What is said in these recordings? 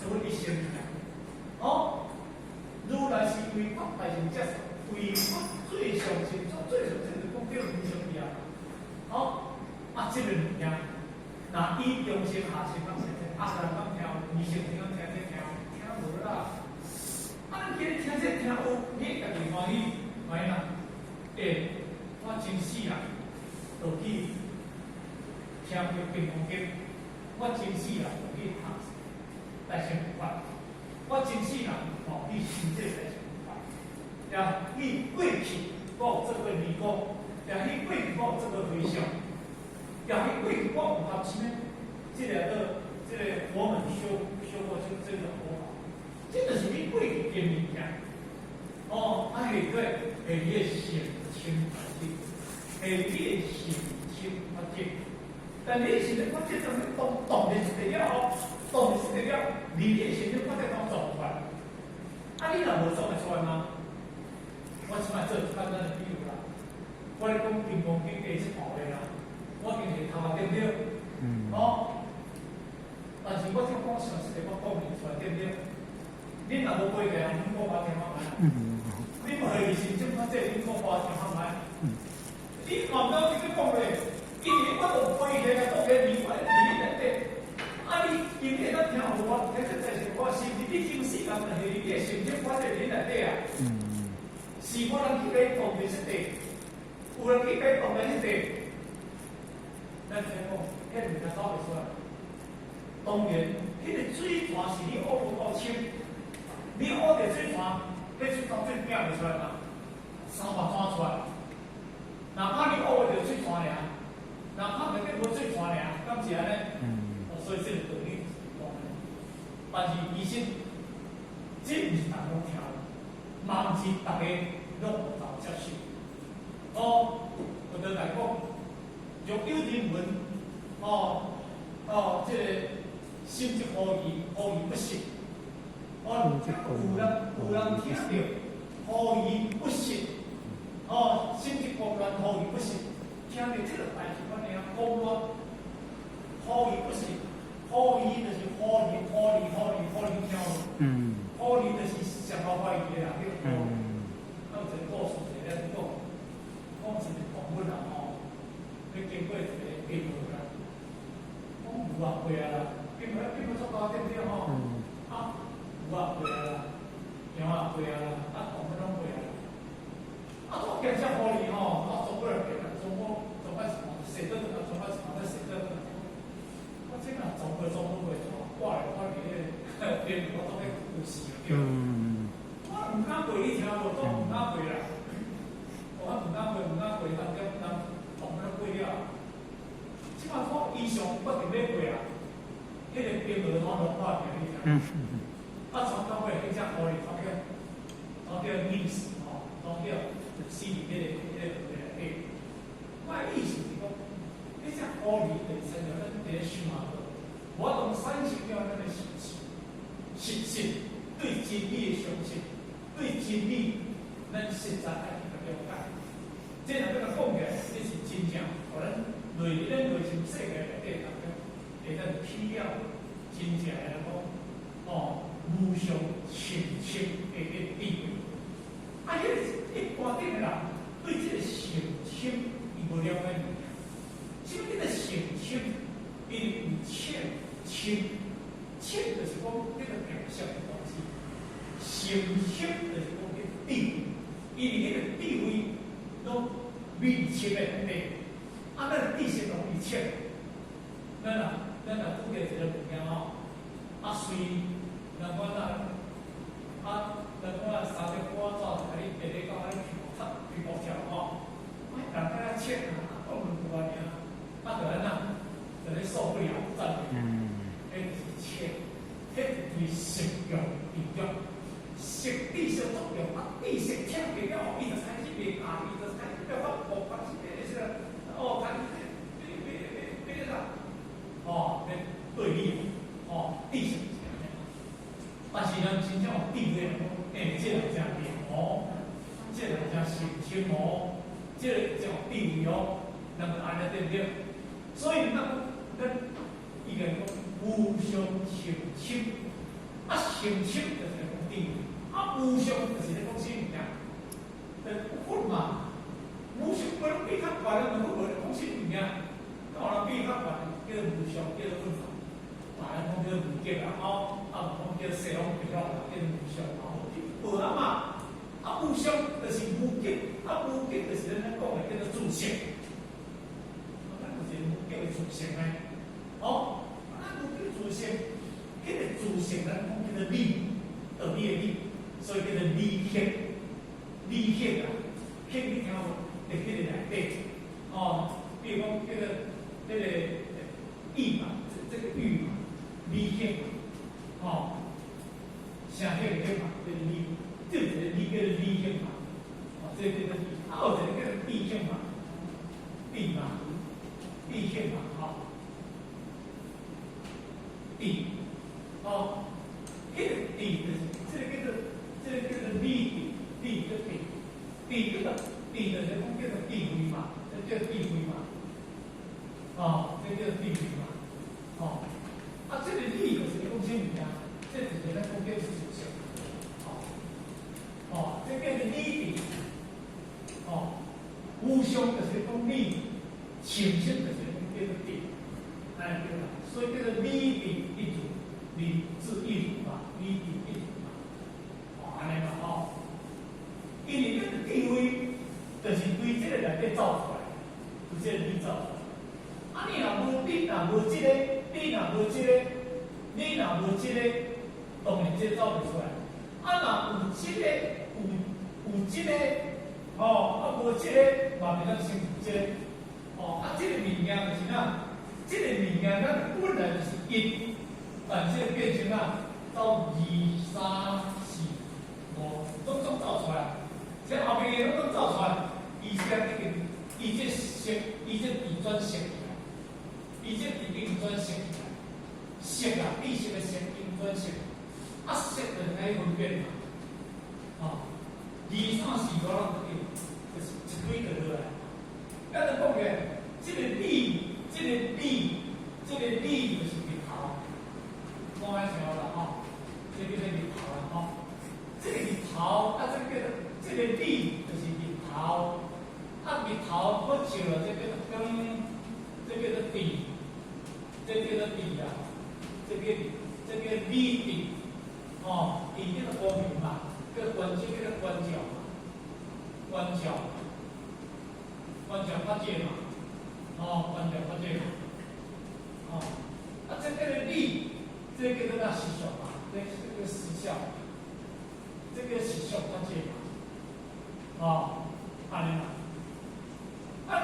所谓的心态。哦，如来是为法大乘接受，为法最上心，最上心就讲叫无上义啊。哦，这个物件，那以中心下心讲实在，人讲听，二乘听讲听无啦。咱今日听这听有，你家己欢喜，欢喜啦。我真死人，就去听着平方经，我真死人就去读大乘法，我真死人去信这大乘法。呀，你过去我有这个理工，呀，你过去我有这个回向，呀，你过去我有学什么？这个佛门修过这个佛法，这就是你过去的物件。哦，下对，下你的心清发净，下你的心清发净。但你的心清发净怎么动的是得了？动的是得了，你的心清发净怎做出来？你若无做得出来吗？我即摆做一简单的比喻啦。我咧讲平方经第一号的啦，我平时读啊对不对？哦，但是我即讲详细的，我讲明出来对不对？恁若无背起来，恁讲我听我买。你无去心中发这，你讲我听我买。你难道你去讲咧？因为我有背起来，讲起明白，你内底。你今日咱听我，其实就是我是不是你今世间就係你嘅心中發在你內底啊？是無人去俾動嘅實地，有人去俾動嘅實地。咱聽講，迄物件走袂出來。當然，迄個水泉是你學無夠深，你學着水泉，迄水泉水拼袂出來嘛，三百轉出來。哪怕你學着水泉爾，哪怕內底無水泉爾，敢是安尼？所以这个道理是讲的，但是其實這唔是大家聽，嘛唔是大家攏有接受。我就來講，若有人問，這個心即可疑不實。有人聽到可疑不實，心即可疑不實，聽到這個代志，我哋講我可疑不實。可疑就是可疑跳路，可疑就是上高怀疑的啦，迄个咱有一个故事，就是讲一个访问啦你经过一个病号啦，讲50岁啊啦，病号做高对不对有50岁啊啦，50岁啊啦，访问拢过啊，做检查可疑总不能总办什么，谁都总办什么，谁都。这个总会挂来挂去的，别人我都在呼吸对。我唔敢回你听无，都唔敢回啦。我唔敢回，当同咱过了。即摆我以上我定要过啊，迄个病号我拢挂给你听。从到尾迄只可能从叫意思从叫心里面的我意思是讲，迄只可能本身有咱伫咧想啊。我用30秒咱的实信，对真理的相信，对真理咱实在爱去了解。这若要甲讲起来，这是真正，可能内咱内心世界内底大家会当体了真正的讲无上深深的智慧。迄个一般顶的人对这个诚心伊无了解。什么叫做诚心？伊有欠。欠就是讲这个表象的东西，诚心就是讲这个智慧，因为这个智慧拢密切的安尼，咱知识拢密切，咱若拄着一个物件虽然我3点半早甲你下日到去摸跳人家切讲两句话尔，就咱就受不了，赞美。迄是切，迄对食用利用，食知识作用，知识听不了，伊就开始袂下，伊就开始要发火，开始变啦，对立，知识是安尼。但是咱真正有智慧人讲，这人真灵这人真诚心这人真有智慧咱就安尼对不对？所以咱伊个讲无上诚心，清清就是讲地位，无上就是咧讲啥物件？佛嘛，无上不能比较悬，能够无咧讲啥物件？有人比较悬，叫做无上，叫做佛法。人讲叫无极啊，讲叫西方极乐啊，叫做无上啊。无啊嘛，无上就是无极，无极就是咱讲的叫做自性。咱就是无极的自性咧。咱无极自性，迄个自性咱讲叫做理，道理的理，所以叫做理性。理性啊，性你听无？在迄个内底，比如讲叫做迄个义嘛，这个义嘛，理性嘛，啥迄个迄嘛，叫做理，这个理叫做理性嘛，这个叫做理，有一个叫做理性嘛，理嘛，理性嘛，理，迄个理就是这个叫做理。地就地，地这个地的人工叫做地位嘛，这叫地位嘛，这叫地位嘛，这个理就是讲啥物件？这就是咱讲叫自性，这叫做理地，无上就是讲理，清净就是讲叫做地，对啦，所以叫做理地一主，理智一主嘛，理地一主嘛，安尼嘛，因为这个地位，就是对这个内底造出来，对这个理造出来。你若无这个，你若无这个，当然这造不出来。若有这个，有这个，无这个，嘛袂当生这个。这个物件就是哪？这个物件咱本来就是一，但这个变成到2、3、4、5，总造出来。这后面的拢造出来，伊这色，伊这地转色起来，伊这地硬转色起来，色啊，绿色的色，硬转色，色就可以分辨嘛，2、3、4、5咱都有，就是一堆就落来。咱就讲个，这个理就是日头，我爱想啦这叫做日头啦这个日头这个理就是日头，日头好照了，这叫做光，这叫做地，这叫做地啊，这叫理地，地叫做光明嘛，叫观照叫做观照嘛，观照法界嘛，观照法界嘛，这叫做理，这叫做实相嘛，这叫实相，这叫实相法界嘛。安尼嘛，安尼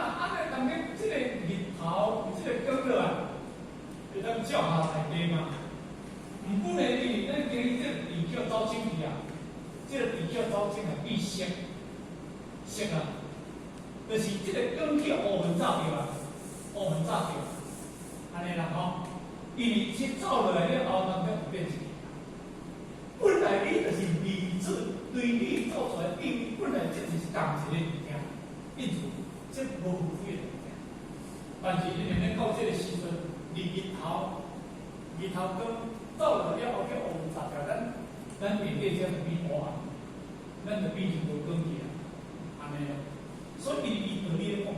当然，这个日头，这个光了会当照下内底嘛。唔过呢，咱今日这个地球走进去啊，这个地球走进来变色，色啊，就是这个光去乌云走掉啊，乌云走掉，安尼啦因为去走落来了后，当然就变成。本来你就是理智，对你造出来定，本来这就是共一个物件，因此这无付费的物件。但是因为咱到这个时阵，日头光走落了后，叫乌云杂掉，咱面对这变黑暗，咱就变成无光去啊，安尼咯。所以伊道理咧讲，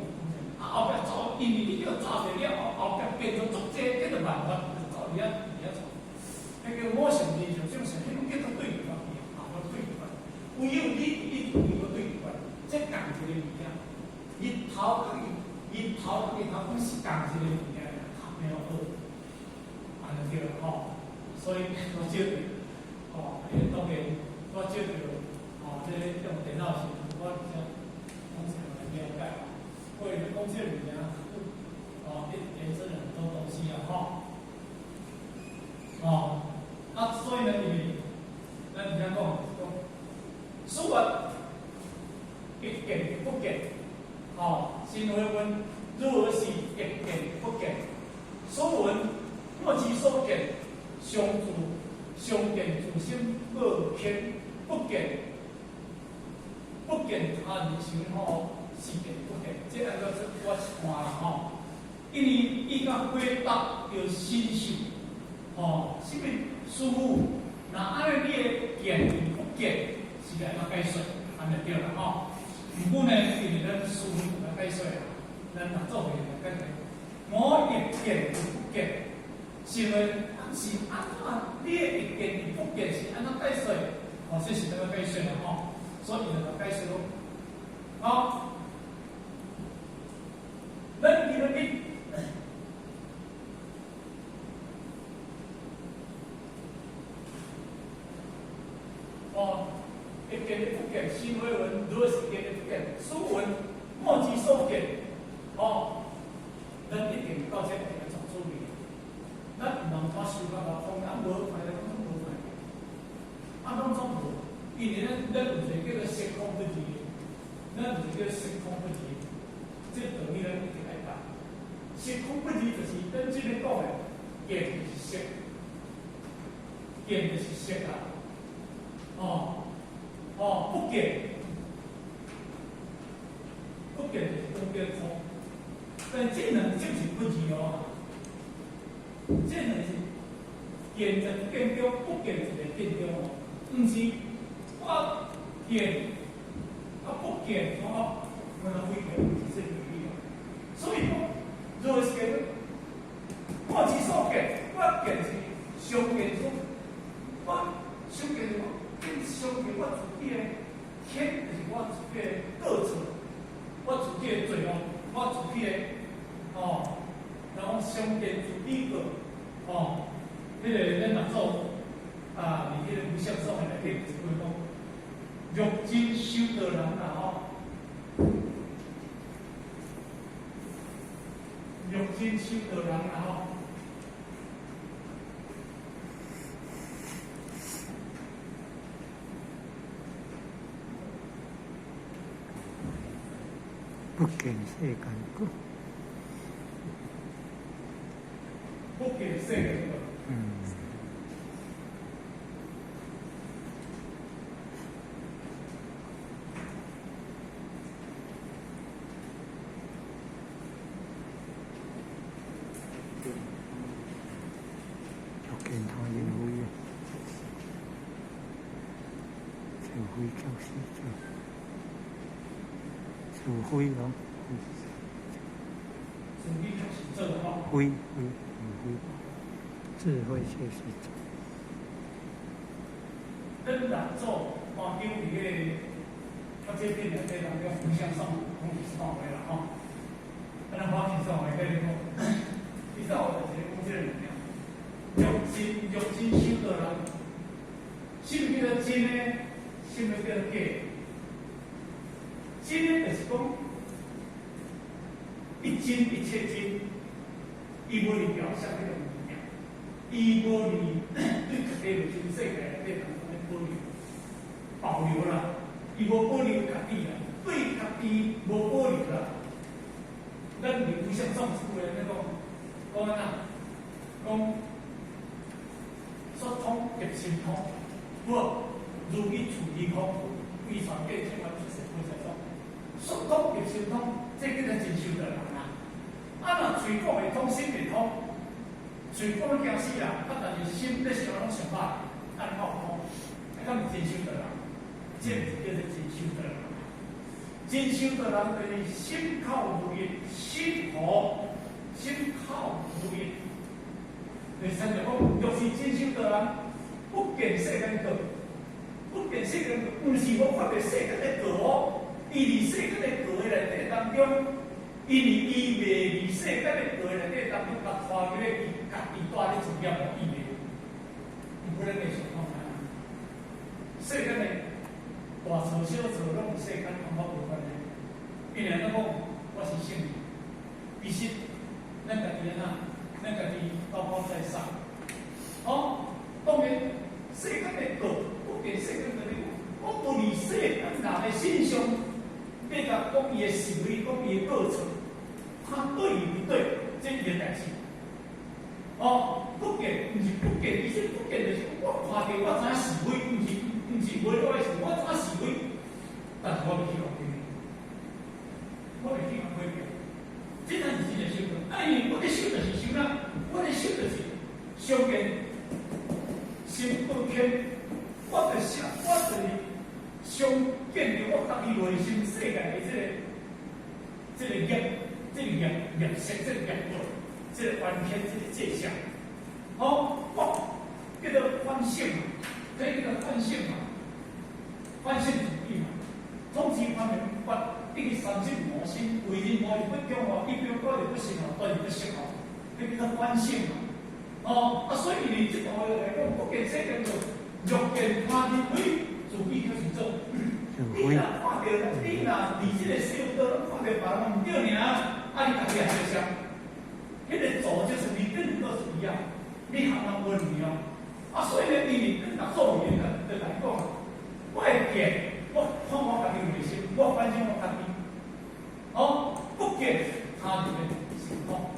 后壁走，因为你叫走着了后壁变成足济，这个办法就走了走。那个我上理上种是迄种叫做对立关系，对立关系。唯有你有个对立关系，这共一个物件。日头讲是共一个物件，没有二，安尼对啦所以我照着当然我照着这用电脑时，我讲起来了解或者是讲这物件衍生了很多东西所以呢，因为咱而家讲，事物一见不见，心为问，如何是一见不见？所闻莫其所见，相见自心不偏，不见他人心是见不见，这个是我一看啦因为伊甲回答着心性。什么师傅那安尼你的见与不见是安怎解说，安尼对啦吼。唔过呢，因为咱书面有解说啊，咱若做会就简单。我一见与不见，是因为是安怎？你的一见与不见是安怎解说？哦，这是怎么解说啦吼？所以就解说咯。好，咱今日哦，一见与不见，行为文如果是一见与不见，书文莫之所见，哦，咱一定到这个地方做处理。咱唔能把修法啊，方案无快来，拢无快，啊，拢总无，因为咱有一个叫做时空不离，咱有一个时空不离，这道理咱一定爱办。时空不离就是咱这个讲的，见就是色，见就是色啊。不见，不见就是中间空，但这两种是不一哦。这两是见在见中，不见就在见中哦。唔是我见不见我能会见是这个理哦。所以讲，若是讲我之所见，我见是相见中，我相见是我。相见我自己的天，就是我自己的过错，我自己的罪恶，我自己的然后相见自己个迄个咱若做伫迄个无相上面来底就是讲，欲真修道人啦欲真修道人啦不见世间果，不见世间果。就见他因为社会就是社会咯，慧智慧就是咱人做环境伫个这边内底当中互相送空气是范围啦吼。咱环境上会跟你讲，你知道我就是讲这个物件，欲真修道人，什么叫做真呢？什么叫做假？真呢就是讲，一真一切真，伊无离表象迄种物件，伊无离对绝对就是世界内底当中的保留啦，伊无保留家己啦，对家己无保留啦。咱伫无相上书的那种讲安讲说通入心通，我如意处理空，规传变千万出神不在中。说通入心通，这叫做真修的人啊。若嘴讲会通，心袂通，嘴讲惊死人，但是心咧想拢想歹，安靠通，敢是真修的人？这是叫做真修的人。真修的人就是心靠如意，心靠如意。你才能讲，若是真修的人，不见世间道，不见世间道，不是无发觉世间的道哦。伊伫世间的道的内底当中，因为伊未伫世间的道的内底当中，甲拖入咧伊家己带咧主业无意味。毋过咱袂想看啊，世间的大错小错，拢与世间方法无关系。因为咱讲我是圣人，其实咱家己安咱家己高高在上。当然世间的道，不见世间的道，我不离世间人的心上。要甲讲伊的行为，讲伊的过错，他对与不对，这一件代志。不见，毋是不见，其实不见就是我看见我知影是非，毋是袂我的事，我知影是非，但是我袂去讲对，我袂去讲对嘅。这才是真正修道。因为我咧修就是修啦，我咧修就是相见心不做天，我着想，我着想建立我家己内心世界的这个业色，这个业果，这个完全这个界限。好，我叫做反省嘛，这叫做反省嘛，反省主义嘛。统治方面法第35模式，为人无不中哦，一标高就不行哦，高就不行哦，这叫做反省嘛。哦，所以你这个来讲，福建世界就弱见他人为自己就是做。你若看到，你若伫这个小岛看到别人唔对尔，你家己也接受。迄个做就是你跟人都是一样，你行人问你哦。所以呢，你跟他做人就来讲，我会见，我看我家己内心，我反省我家己。不见他人的情况。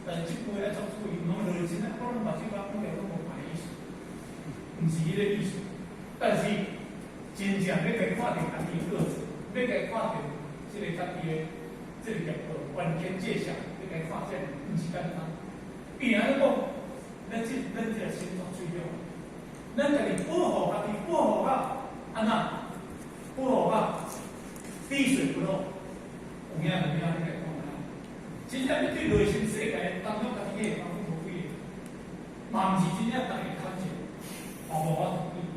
但是这句来做注意，侬内心呢，可能把这个讲了都无歹意思，唔是迄个意思。但是真正要该看到家己个子，要该看到这个家己的这个完全界限，要该发现，唔是简单。比如讲，咱这个心做最重要，咱家己保护家己，保护到安怎？保护到滴水不漏，有影你该看啊。真正要对内心世界当中家己个帮助无几个，嘛毋是真正大家看见，无法同意。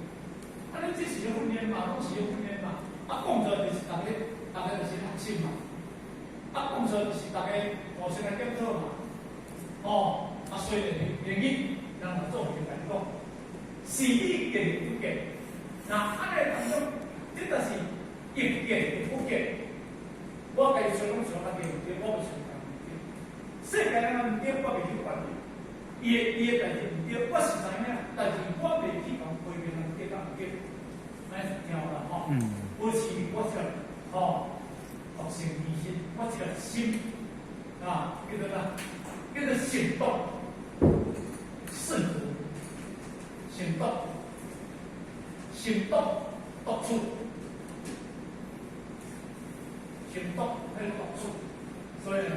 这是要训练嘛，拢是要训练嘛。讲出来就是大家就是学习嘛。讲出来就是大家互相来检讨嘛。所以联谊让我做一个来讲，是你见不见？那安尼当中，这就是一见不见。我该找拢找家己唔对，我唔找家己唔对。世界人唔对，我袂去管你。伊个代志唔对，我是知影，但是我袂去讲批评人对甲唔对。安尼听有啦吼。保持我这个独性意识，我这个心叫做啥？叫做行动，慎独，行动，独处，行动还有独处，所以呢，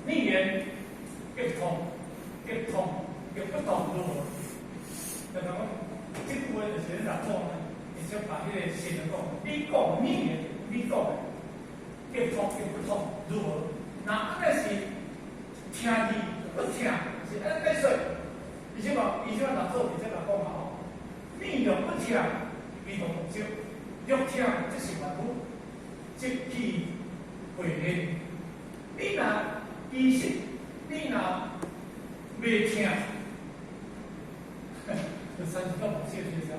逆言结通如何？就讲这句话就是怎讲呢？你先把这个写能够，你讲逆言，你讲的结通不通如何？那那是听字不听，是安尼说。而且话人做，而且人讲嘛吼，你若不听，你就不少；若听，即是万物，即去回应。你若其实，你若袂听，就30到50岁学生。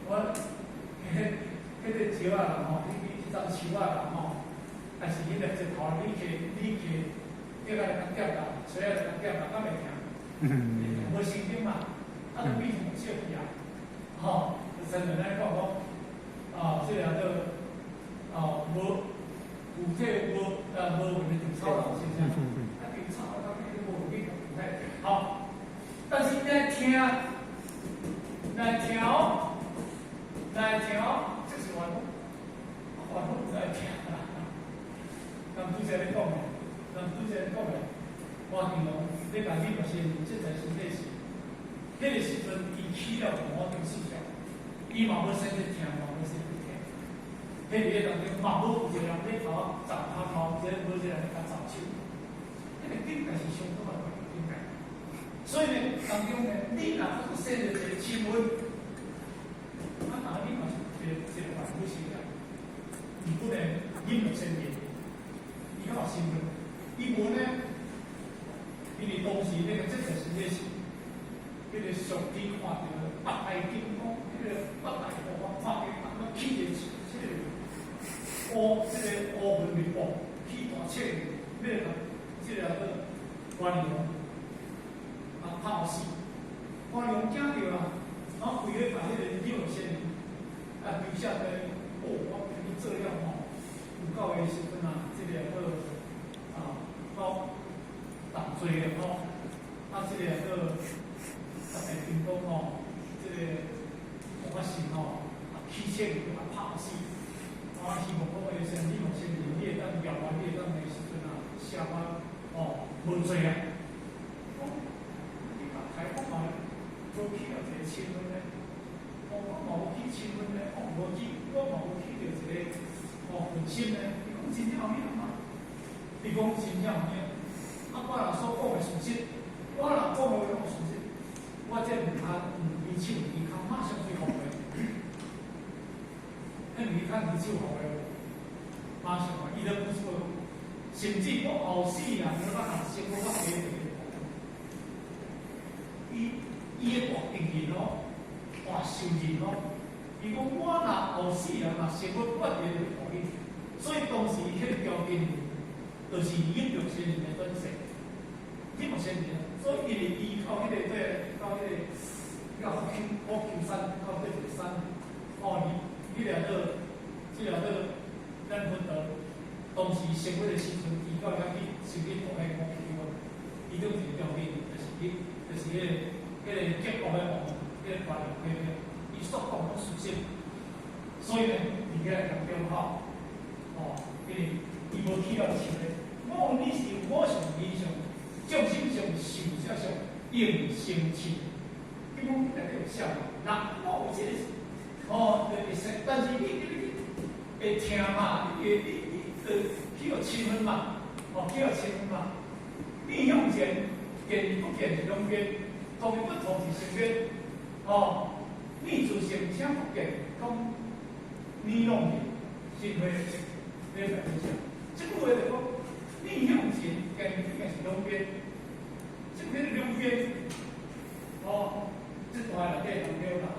我迄个树仔啦吼，迄张树仔啦吼，但是迄个一头你去，叫来人点啦，吹来人点啦，敢袂听？无神经嘛，就变成小屁啊！就真正来讲这个无有这无文的超老现象，对超老那个无文不太好。但是来听，就是完不在听啦。咱拄则咧讲的，我形容你家己就是这才是历史。迄个时阵，伊起了某种思想，伊嘛要先去听，嘛要先去听。迄个当中嘛无一个人咧头砸头头，无一个人咧甲砸手。迄个境界是相当的境界。所以呢，当中呢，你若有生着一个亲吻，你嘛是一个万不是的，你不能引入身边，你要新闻，伊无呢？因为当时那个这个是历史，那个上天看到北大金光，那个北大国看到他们起的这个乌文明报起大切，那个官僚拍死，官僚惊到啊，然后为了把那个六仙留下来，我肯定这样有够的时阵这个到。党罪的这个大家听讲这个我是起切拍死，希望讲的身体先你也当表完，你也当的时阵下班无罪啊！你看台风一个亲吻咧，我嘛有去亲吻咧，我无去，我嘛有去着一个分心咧，伊讲真正有影嘛？伊讲真正有影。啊，我若所讲的事实，我若讲的拢事实，我这两骹离手离骹马上去互的，那离骹离手互的，马上伊都不错，甚至我后世人我若生活我给伊的活定义咯，活受任咯。伊讲我若后世人若生活，我一定会互伊。所以当时迄个条件，就是引用先人的本性，引用先人。所以伊依靠迄个到迄个福丘山，到迄个山，伊了即了咱分到当时生活的时阵，伊到遐去受去读迄福丘啊，伊种一个条件，就是迄个结果的王，迄个大陆伊所讲的事实。所以呢，伫遐强调吼，因为伊无去到树的，你是我上理上，众生上受者上应生气，伊讲内底有写嘛，那我有这个就会使，但是你会听嘛，你去互亲吻嘛，去互亲吻嘛，你向前见不见是两边，同不同是身边，你自性请不见，讲你用的是会这个影响。这句话就讲，你向前见不见是两边，这个两边，这段内底讲了啦，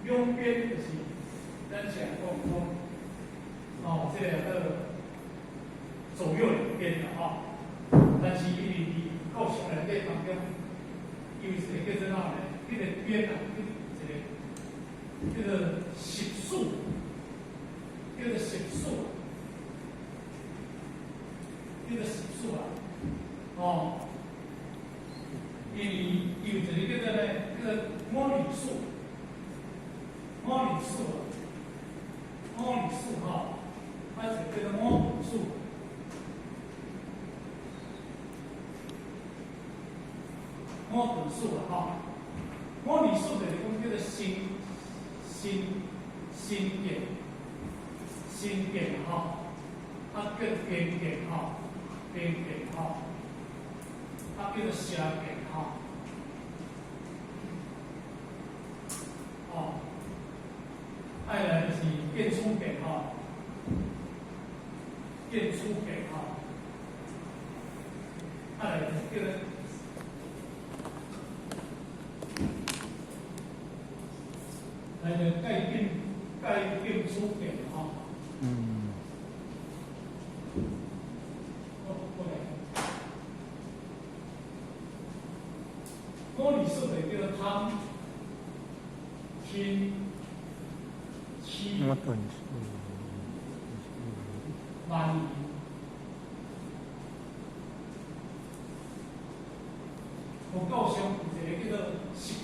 两边就是咱常讲，这个左右两边啦，但是因为伫构想内底当中，因为一个叫做哪呢？这个边啊，这个实数，这个实数，这个实数啊，因为有一个叫做呢，这个模拟数，模拟数它是叫做模拟数。模拟数啊，模拟数就是讲叫做新变叫边变叫做斜变再来就是变粗变再来就是叫做改变出变模拟数的叫做汤、氢、气、锰。我告诉有一个叫做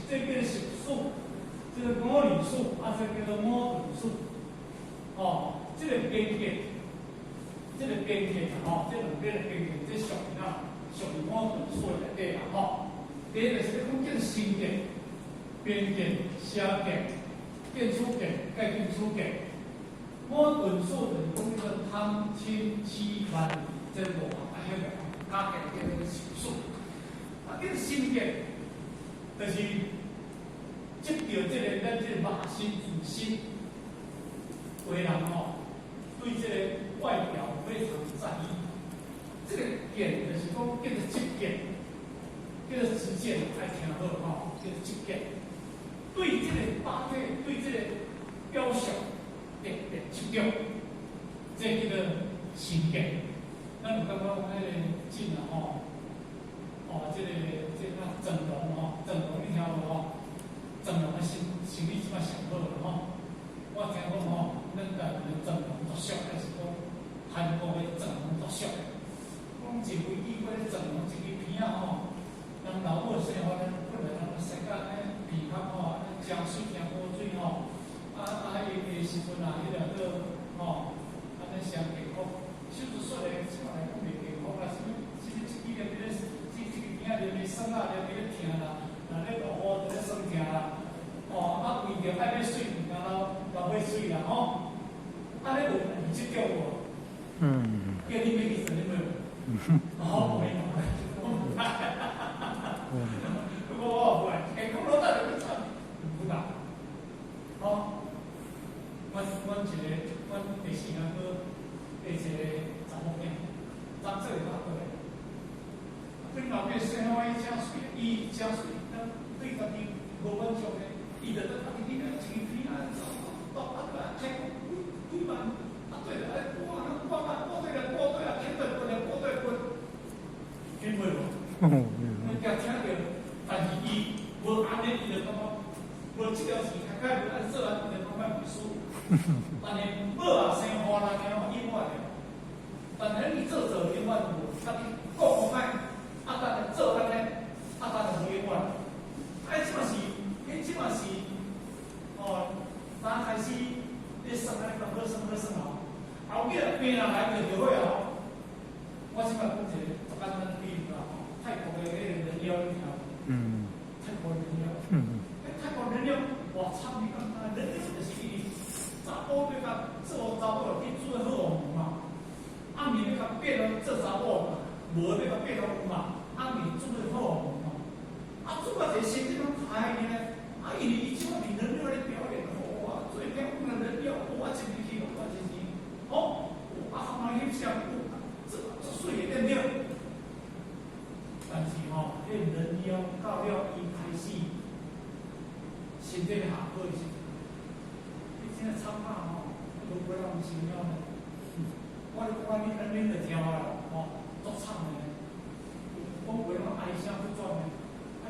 这个实数。这个模拟数这叫做模拟数，这个边界，这两边的边界，这属于模拟数内底啦，第一个是讲叫新界、边界、斜界、变粗界、改变粗界。模拟数就是讲叫做汤、氢、气、锰这5项，迄个加起来叫做实数。这个新界就是接到咱这个肉身自身，为人对这个外表非常在意。这个见就是讲叫做直见，叫做直见，爱听好叫做直见。对这个大体，对这个表象特别执着，这叫做心见。咱有感觉迄个镜这整容你听无整容的心理即摆上好了我听讲咱台湾的整容作俗，还是讲韩国的整容作俗。讲一位医馆的整容一个片人老母生活本来世界皮肤真水真好水伊时阵迄个安尼上健康，手术说的即摆来讲袂健康啦，什么这个片了，这个酸了，这个疼啦，咧落雨。吼，安尼无你即叫我，叫你要去做你没有？哦，没有，我不会，讲老早就去做，不敢。好，阮第四间课，一个查某囝，咱这个大过来，对老爸生活伊真水，伊真水，对家己无满足的，伊就在家己那钱皮啊，到开几万，对了，过对了，欠对过，欠对无？人家听着，但是伊无安尼，伊就感觉无这条线开无按做啊，伊就感觉袂舒服。但是某啊生活人个吼，伊我的，但是你做永远无，家己顾好歹，但是做安尼，但是无永远。即嘛是，刚开始你算安尼讲好算哦，后壁病人来就好啊。我即摆讲一个十简单比喻啦，泰国的迄个人妖你听无？泰国人妖。泰国人妖，我操你讲人妖就是伊查甫要甲做查某去做好王嘛，暗暝要甲变做查某嘛，无要甲变做有嘛，暗暝做好王嘛。做啊一个身体拢歹呢，因为伊即摆伫人妖咧表演，哇，最漂亮的人妖，哇，真厉害，哇，真是，含埋翕相，这水对不对？但是迄人妖到了伊开始身体下好的时阵，你真惨啊都不让人想了呢。我你就听啦，足惨的，讲话拢哀声不绝的。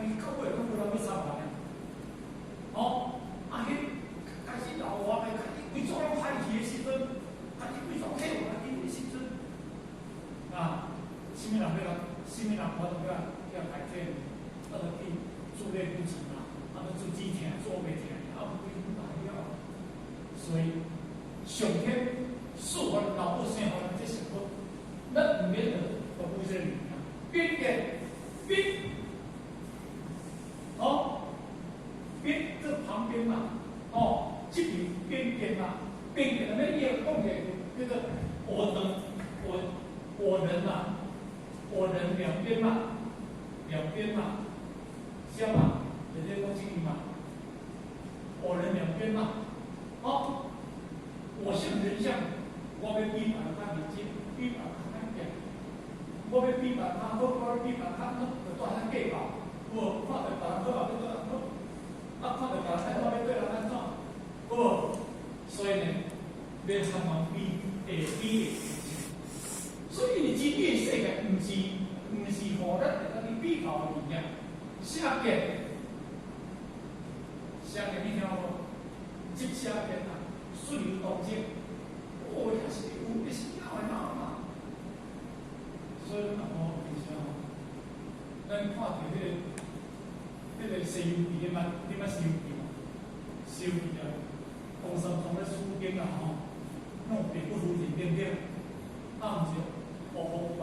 伊到尾都无人要插话呢，开始老话的，开始规组拢歹去的时阵，开始规组退伍来去的时阵，什么人我都要改退，去做那工程啊，做机艇做袂停，规都来了。所以上天赐予老母生活这幸福，咱唔免得都不是你啊，变这旁边嘛，这边嘛，边边那边讲起那个我人嘛，我人两边嘛，是嘛？人家讲清嘛，我人两边嘛，我像人像，我要比把他理解，比把他讲，我要比把他好，我要比把他弄个大汉计划。我看着别人好啊，要对人好；看着别人歹，我要对人安怎？所以呢，要参考比的。所以你今天世界唔是互咱在那比较的物件，下边你听无？这下边水流动静，也是有，也是闹嘛。所以平常咱看到迄个西游记，你捌西游记无？西游记啊，唐三藏咧书经啊弄别不如人点点，毋是活佛怪，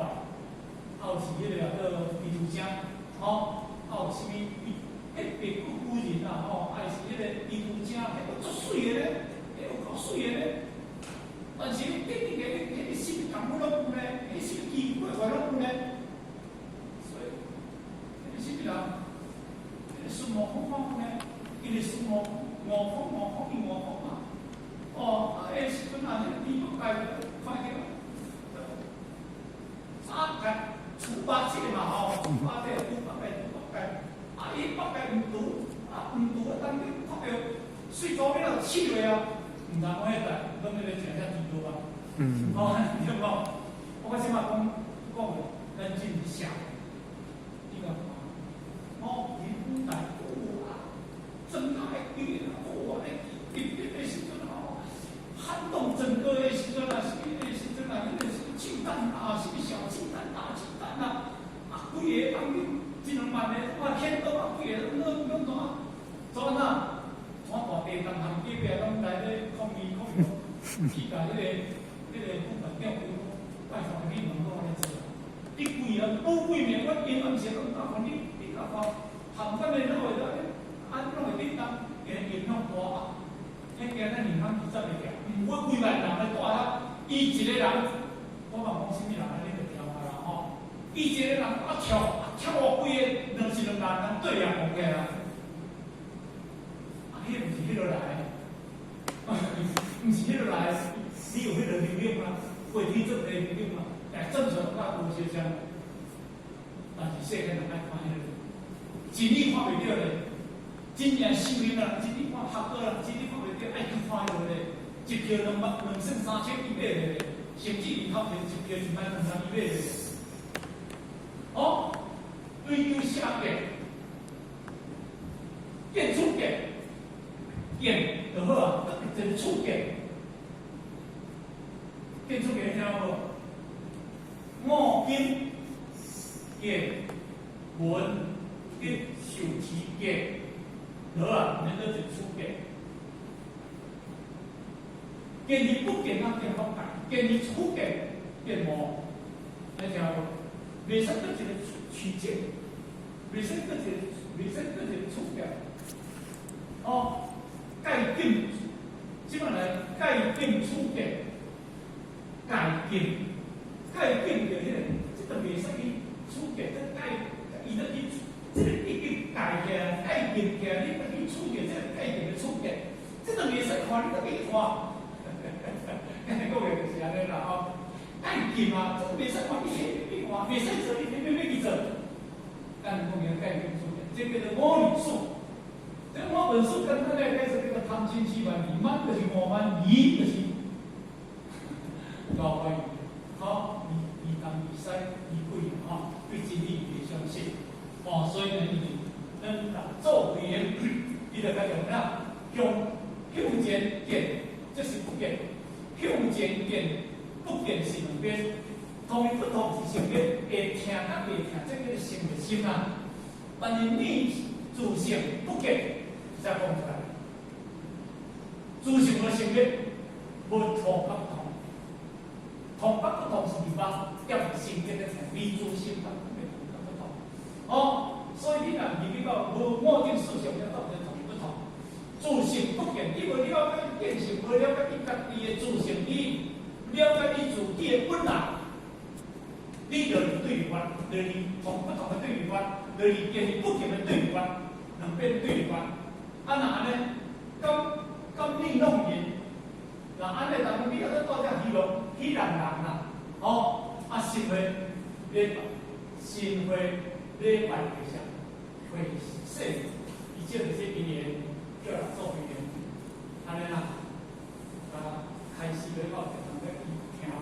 有是迄个比如讲，有啥物？别不如人啊，还是迄个比如讲，迄足水的咧，有够水的咧。但是你点点迄个什么动物拢有咧，迄什么奇怪怪拢有咧，所以迄个什么人？孙悟空呢，伊是孙悟空嘛。迄时阵啊，迄个猪八戒看见，猪八戒嘛猪八戒，伊八戒唔拄当你看到水槽边有刺落啊，唔知我迄代，拢在食遐猪肉啊。对无？我即马讲咱真是想，你讲。云南真大的雨啊！那时阵撼动整个的时阵啊，是那时阵啊，那是氢弹啊，是小氢弹、大氢弹啊，规个当兵100万的，天都规个拢怎啊？大地东行几边拢来咧抗议，去甲迄个副本长拜访你问我安尼做，你规个都几年，我永远是讲打你甲我。含分的拢会安拢会叮当，影响大啊！迄个咱银行20个，伊一个人，我嘛讲什么人，你就听我啦吼。伊一个人跳我几个2-2人对两红起来，迄毋是迄落来，毋是迄落来，你有迄个能力吗？会体做个能力吗？正常甲有些像，但是世间人爱看迄个，真理看袂着咧，真正修行人，真理看学过人，真理看袂着，爱去看迄个咧，一票200,000-3,100咧，甚至以后一票200,000-3,100咧。哦，追求下变，变出变，变就好啊，真出变，变出变听有无？五经嘅文嘅受持嘅，好啊，能够就出变。建议不变啊，变好改；建议出变，变无，那条袂使搁一个取径，袂使搁一个出变。哦，改变，即摆来改变出变，改变着迄个，即个袂使去出变，即改，伊得去，即个已经改起来，改变起来，你得去出变，即个改变的出变，即个袂使看，你得去看。讲个就是安尼啦吼，改变啊，这个袂使看，你去看，袂使做，你去做。咱讲个改变出变，这叫做五理数。这我本书跟他那开始叫做贪嗔痴慢疑，慢就是50000，疑就是5万疑。好，疑东疑西疑鬼吼，对真理袂相信。哦，所以呢，咱做人，伊就该用啥？向前见，这是不变；向前见，不变是两边。同不同是成边，会听甲袂听，这叫做心的心啊。但是你自性不变。再讲出来，自性和性别无同不同，同不同是二八，要性别的成立自性不同。哦，所以你若比较无五种思想，要到底同不同？自性不变，因为你了解变性，无了解你家己的自性，你了解你自己的本来，你就是对立观，就是同不同的对立观，就是建立不同的对立观，两边对立观。啊，那安尼，咁你弄人，那安尼，但是你要到底希人啦，哦，啊，心会礼拜对象，会说，伊借着这语言叫人做语言，安尼啦，啊，开始要到就同个听啦，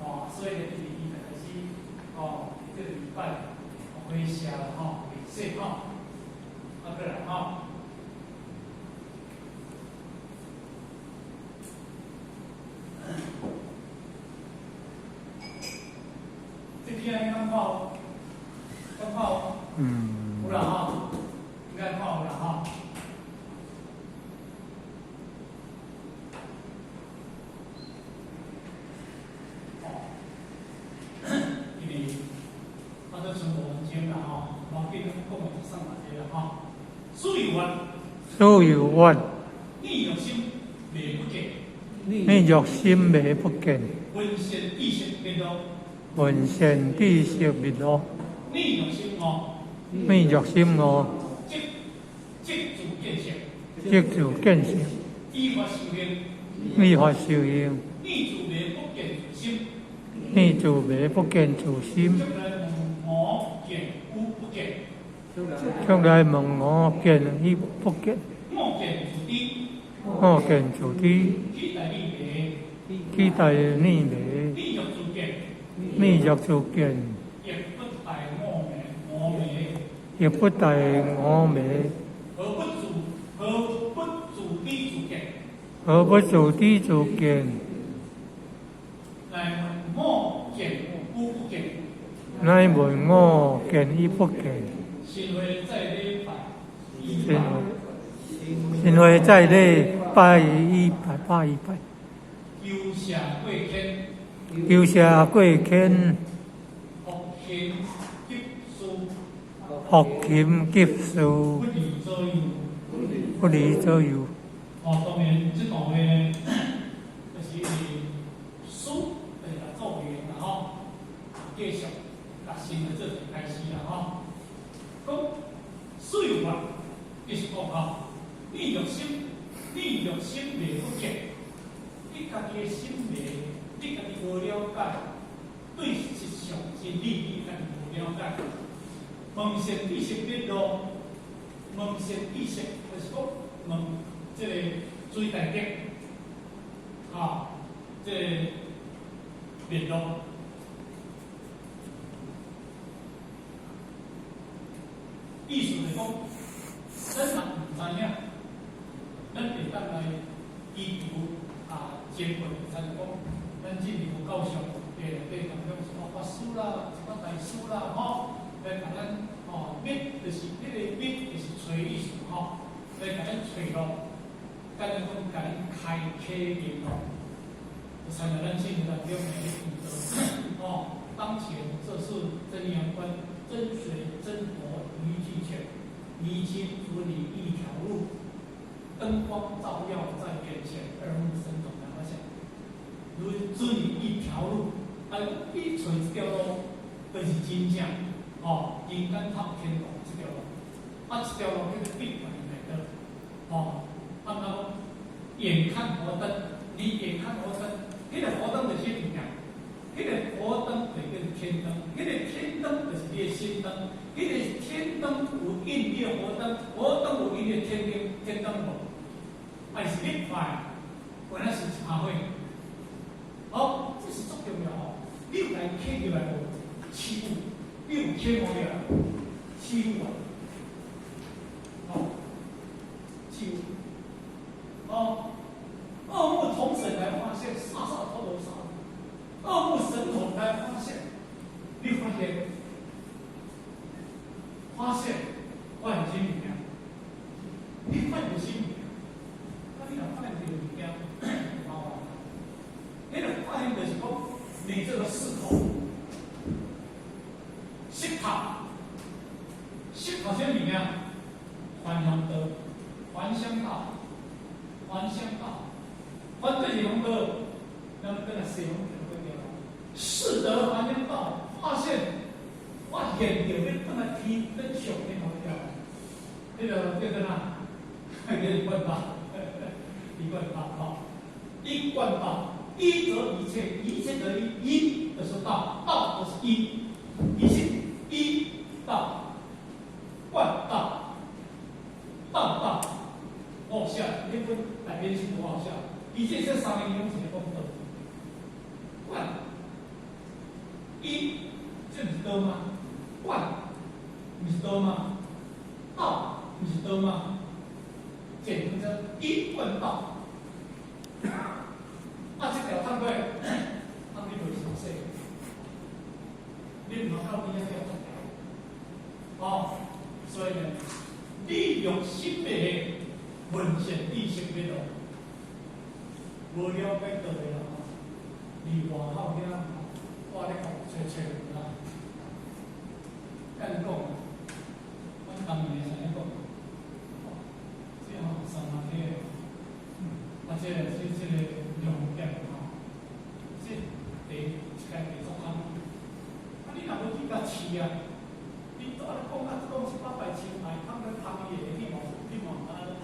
哦，所以呢，伊就开始，哦，这个礼拜会写啦，吼，会说吼，啊，过来吼。这篇刚好，有啦哈，应该看有啦哈。因为它都成我们经了哈，然后变成跟我们上哪些了哈。所以我，你有心未不见。你若心未不见，文献意识变多，文献知识灭落。你若心我，你若心我，即自见性，即自见性。依法修行，依法修行。你自未不见自心，你自未不见自心。将来问我见有不见，将来问我见与不见。我见自知，我见自知。期待你未，你若自见，你若自見，亦不大我未，亦不大我未，何不自知自見？何不自知自見？來問我見有不見？乃問我見與不見？先會在禮拜，先會在禮拜一拜。求下過天，求下過天，學勤劫數，不離左右。哦，當然，這個呢，就是继续甲新的做一开始啦吼。讲水法就是讲吼，你用心袂不见，你家己的心袂，你家己无了解，对实相真理你家己无了解。问神知识必路，问神知识就是讲问即个水大德，即个灭路。意思就是讲，咱若唔知影，咱会当来祈求前辈，就是讲，咱进入教上，内底同样是法师啦，一个大师啦，来甲咱密，就是迄个密，就是找意思来甲咱找路，甲咱讲甲咱开启明路，才能咱进入咱中的道。当前这是真阳关。真水真佛于俱全，离心主你一条路，灯光照耀在眼前，耳目生动的发现。如主你一条路，你找这条路，就是真正人间透天堂这条路，这条路叫做必然来的，那么眼看佛灯，你眼看佛灯，那个佛灯就是怎样？迄个佛灯就是叫天灯，迄个天灯就是你的心灯，迄个天灯有印你的佛灯，佛灯有印你的天灯，天灯无，还是一块，原来是一下火。这是足重要你有来起入来无？起雾，你有起火了，起雾起雾，恶目同神来发现，杀偷头杀。恶目神童来发现，你发现我很心里面，你发现心里面，你若发现这个物件，麻烦了。你若发现就是讲，你这个思考，识考什么物件？还乡道，还乡道，还对是龙道，那么跟他使用。适得还乡道，发现到你本来天跟上天同调，这个叫做哪？一贯道，一贯道，一则一切，一切得一，一就是道，道就是一，一性一道，贯道，道，往下，你分改变性往下，一切这三个用起来功德，贯。一，这不是道吗？贯，不是道吗？道，不是道吗？简称叫一贯道。这条探对，你袂熟悉，你唔好到边一条条。所以呢，你用心的文献理性的路，无了解道的人，你往后遐。我咧讲找啦，甲你讲，我当年是咧讲，这三万个，这个用点这一家做工，你若要去甲饲你都讲是800千来，汤咧汤伊个，你望安尼汤，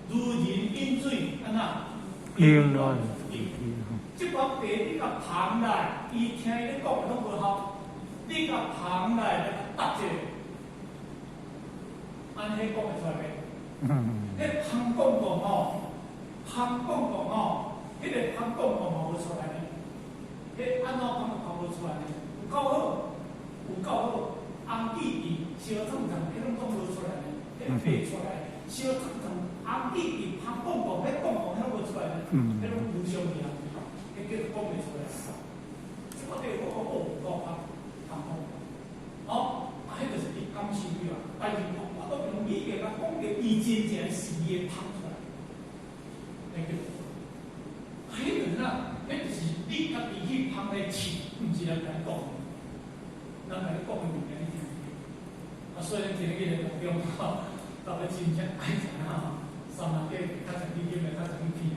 如人饮水，安那？应乱。这块地你甲捧来，伊听伊咧讲拢无效。你甲捧来来搭者，安尼讲会出来袂？迄捧讲迄个捧讲无出来呢。迄安怎捧都捧无出来呢？有够好，红记记烧烫烫，迄拢讲无出来呢。迄袂出来，烧烫烫，红记记捧讲迄讲迄拢无出来呢。迄拢无相去啊。叫做讲袂出来，这个对我讲迄就是你感受力啦。但是我都用语言来讲嘅，伊真正是伊捧出来，迄就是呐，迄就是你家己去捧来饲，毋是人甲你讲，人甲你讲嘅物件你听。虽然今日个目标到底真正爱怎3万几，较成你今日较成你骗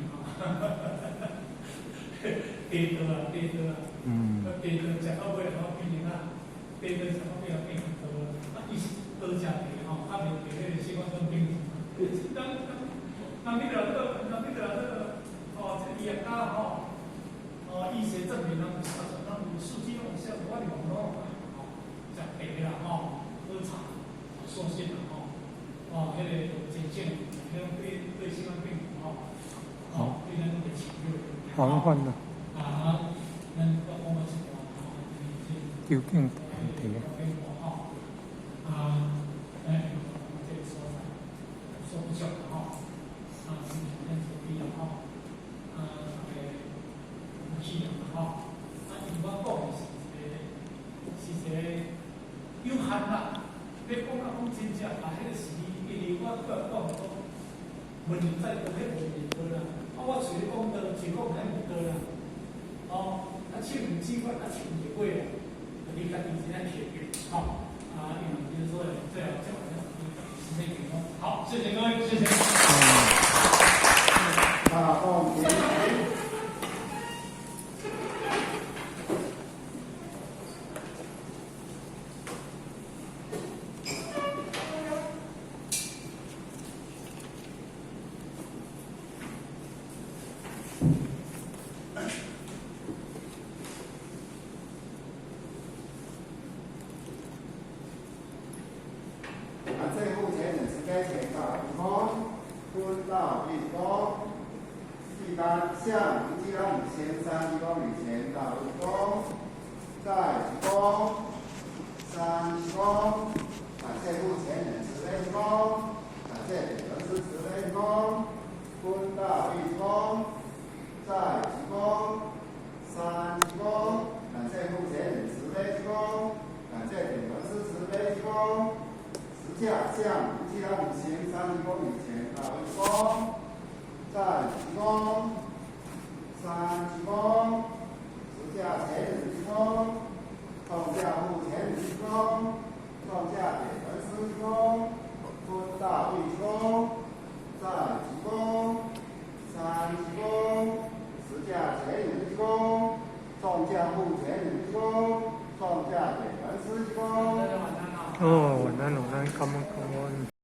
地道啊，地道啊，嗯，地道食到尾然后变成啊，地道食到尾变成道啊，伊是道食地吼，啊袂地迄个习惯变成。那你了这个，那你了这个，哦，这医家吼，哦，医学证明咱有啥子，咱有数据用效，我哋网络哦，食地啦吼，喝茶，说信啦吼，哦，迄个真正，迄种对新冠病毒吼，哦，对咱个治疗。防范的啊，咱我们是讲吼，究竟问题。这个所在说不上的吼，今天咱就比较吼，有气量的吼，因我讲的是一个有限啦，要讲真正迄个是因为我讲文在讲迄无面多啦，我随讲到就讲迄无多啦，手唔指法，手唔过啦，你家己真正学嘅，吼，因为就是说最好教的是那个好，谢谢各位，谢谢。大放平。最目前的是该前到一公，蹲到一公，一单向无机让前3公里前到1公，再1公，3公，这目前的是1公，这里是1公，蹲到1公，再1公，3公，这目前的是1公，这里是1公。向无机让前3公里前到1公，再1公，3公。